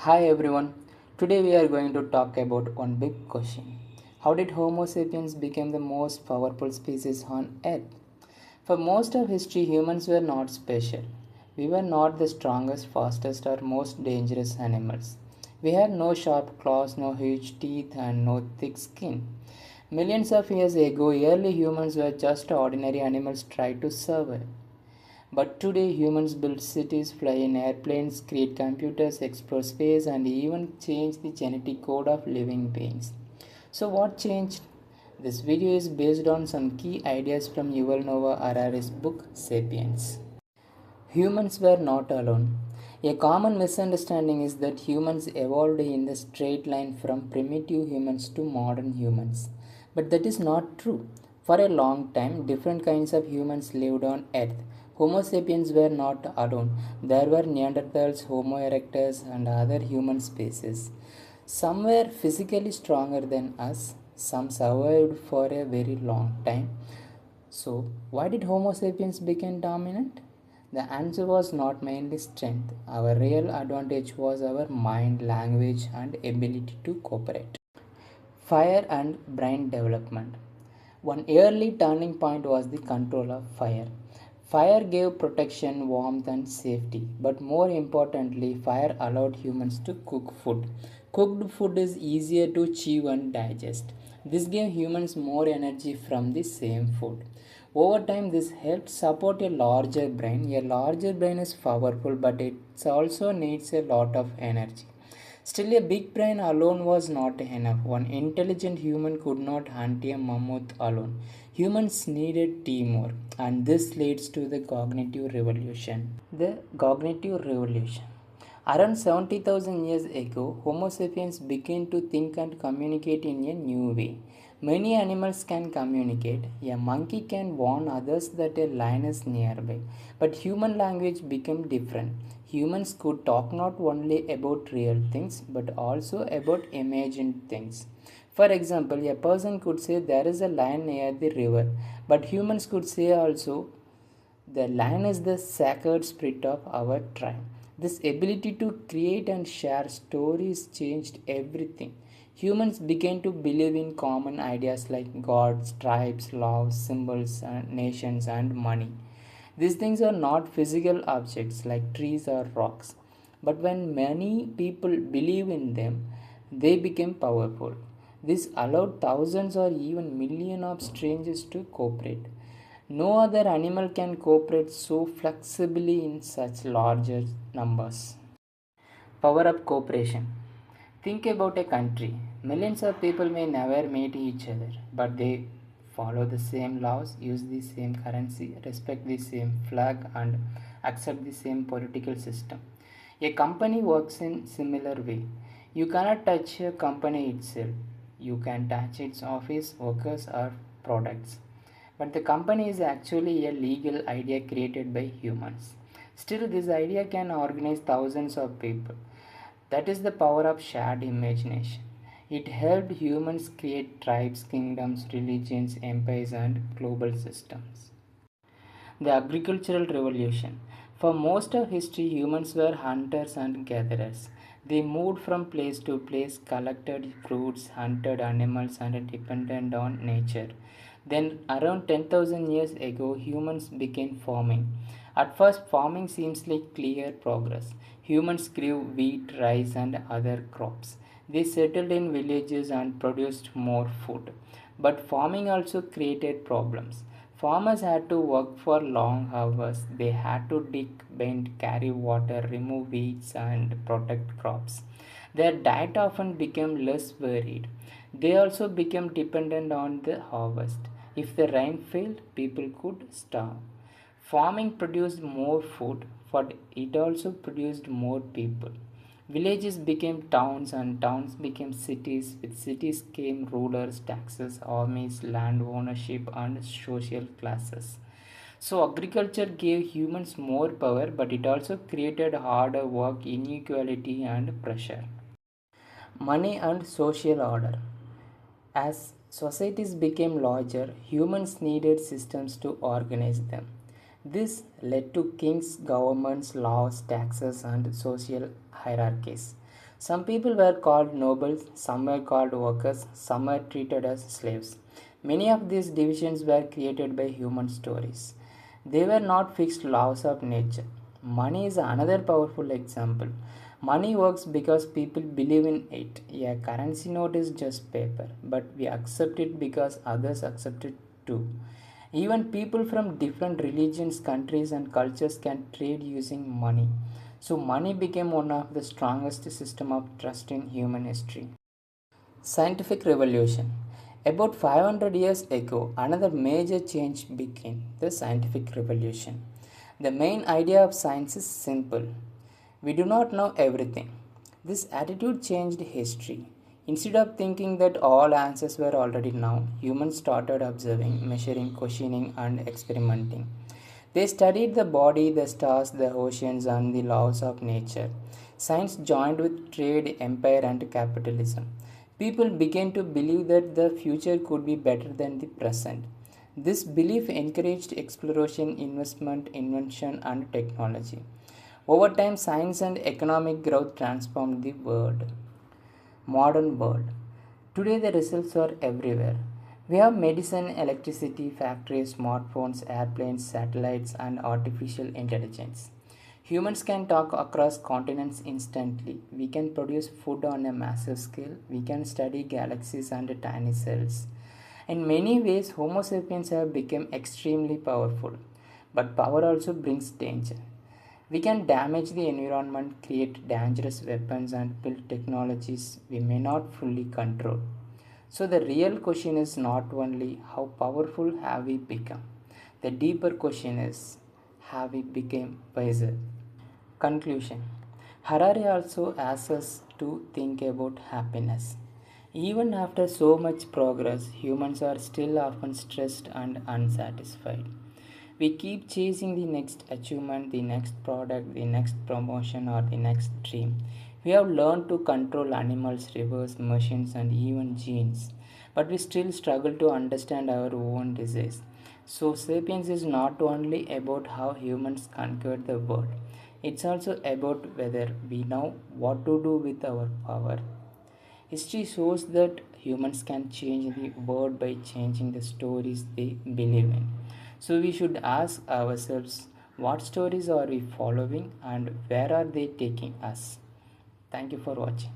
Hi everyone. Today we are going to talk about one big question. How did Homo sapiens become the most powerful species on earth? For most of history humans were not special. We were not the strongest, fastest or most dangerous animals. We had no sharp claws, no huge teeth and no thick skin. Millions of years ago early humans were just ordinary animals trying to survive. But today, humans build cities, fly in airplanes, create computers, explore space, and even change the genetic code of living beings. So, what changed? This video is based on some key ideas from Yuval Noah Harari's book Sapiens. Humans were not alone. A common misunderstanding is that humans evolved in the straight line from primitive humans to modern humans. But that is not true. For a long time, different kinds of humans lived on Earth. Homo sapiens were not alone. There were Neanderthals, Homo erectus, and other human species. Some were physically stronger than us, some survived for a very long time. So, why did Homo sapiens become dominant? The answer was not mainly strength. Our real advantage was our mind, language, and ability to cooperate. Fire and brain development. One early turning point was the control of fire. Fire gave protection, warmth, and safety, but more importantly, fire allowed humans to cook food. Cooked food is easier to chew and digest. This gave humans more energy from the same food. Over time, this helped support a larger brain. A larger brain is powerful, but it also needs a lot of energy. Still, a big brain alone was not enough. One intelligent human could not hunt a mammoth alone. Humans needed teamwork, and this leads to the cognitive revolution. The cognitive revolution. Around 70,000 years ago, Homo sapiens began to think and communicate in a new way. Many animals can communicate. A monkey can warn others that a lion is nearby. But human language became different. Humans could talk not only about real things but also about imagined things. For example, a person could say there is a lion near the river, but humans could say also the lion is the sacred spirit of our tribe. This ability to create and share stories changed everything. Humans began to believe in common ideas like gods, tribes, laws, symbols, nations, and money. These things are not physical objects like trees or rocks, but when many people believe in them, they became powerful. This allowed thousands or even millions of strangers to cooperate. No other animal can cooperate so flexibly in such larger numbers. Power up cooperation. Think about a country. Millions of people may never meet each other, but they follow the same laws, use the same currency, respect the same flag, and accept the same political system. A company works in similar way. You cannot touch a company itself. You can touch its office, workers, or products. But the company is actually a legal idea created by humans. Still, this idea can organize thousands of people. That is the power of shared imagination. It helped humans create tribes, kingdoms, religions, empires, and global systems. The agricultural revolution. For most of history, humans were hunters and gatherers. They moved from place to place, collected fruits, hunted animals, and depended on nature. Then, around 10,000 years ago, humans began farming. At first, farming seems like clear progress. Humans grew wheat, rice, and other crops. They settled in villages and produced more food. But farming also created problems. Farmers had to work for long hours. They had to dig, bend, carry water, remove weeds, and protect crops. Their diet often became less varied. They also became dependent on the harvest. If the rain failed, people could starve. Farming produced more food, but it also produced more people. Villages became towns and towns became cities. With cities came rulers, taxes, armies, land ownership, and social classes. So, agriculture gave humans more power, but it also created harder work, inequality, and pressure. Money and social order. As societies became larger, humans needed systems to organize them. This led to kings, governments, laws, taxes, and social hierarchies. Some people were called nobles, some were called workers, some were treated as slaves. Many of these divisions were created by human stories. They were not fixed laws of nature. Money is another powerful example. Money works because people believe in it. A currency note is just paper, but we accept it because others accept it too. Even people from different religions, countries, and cultures can trade using money. So, money became one of the strongest system of trust in human history. Scientific revolution. About 500 years ago, another major change began the scientific revolution. The main idea of science is simple. We do not know everything. This attitude changed history. Instead of thinking that all answers were already known, humans started observing, measuring, questioning, and experimenting. They studied the body, the stars, the oceans, and the laws of nature. Science joined with trade, empire, and capitalism. People began to believe that the future could be better than the present. This belief encouraged exploration, investment, invention, and technology. Over time, science and economic growth transformed the modern world. Today, the results are everywhere. We have medicine, electricity, factories, smartphones, airplanes, satellites, and artificial intelligence. Humans can talk across continents instantly. We can produce food on a massive scale. We can study galaxies and tiny cells. In many ways, Homo sapiens have become extremely powerful. But power also brings danger. We can damage the environment, create dangerous weapons, and build technologies we may not fully control. So, the real question is not only how powerful have we become, the deeper question is have we become wiser? Conclusion. Harari also asks us to think about happiness. Even after so much progress, humans are still often stressed and unsatisfied. We keep chasing the next achievement, the next product, the next promotion, or the next dream. We have learned to control animals, rivers, machines, and even genes, but we still struggle to understand our own desires. So, Sapiens is not only about how humans conquered the world, it's also about whether we know what to do with our power. History shows that humans can change the world by changing the stories they believe in. So we should ask ourselves what stories are we following and where are they taking us? Thank you for watching.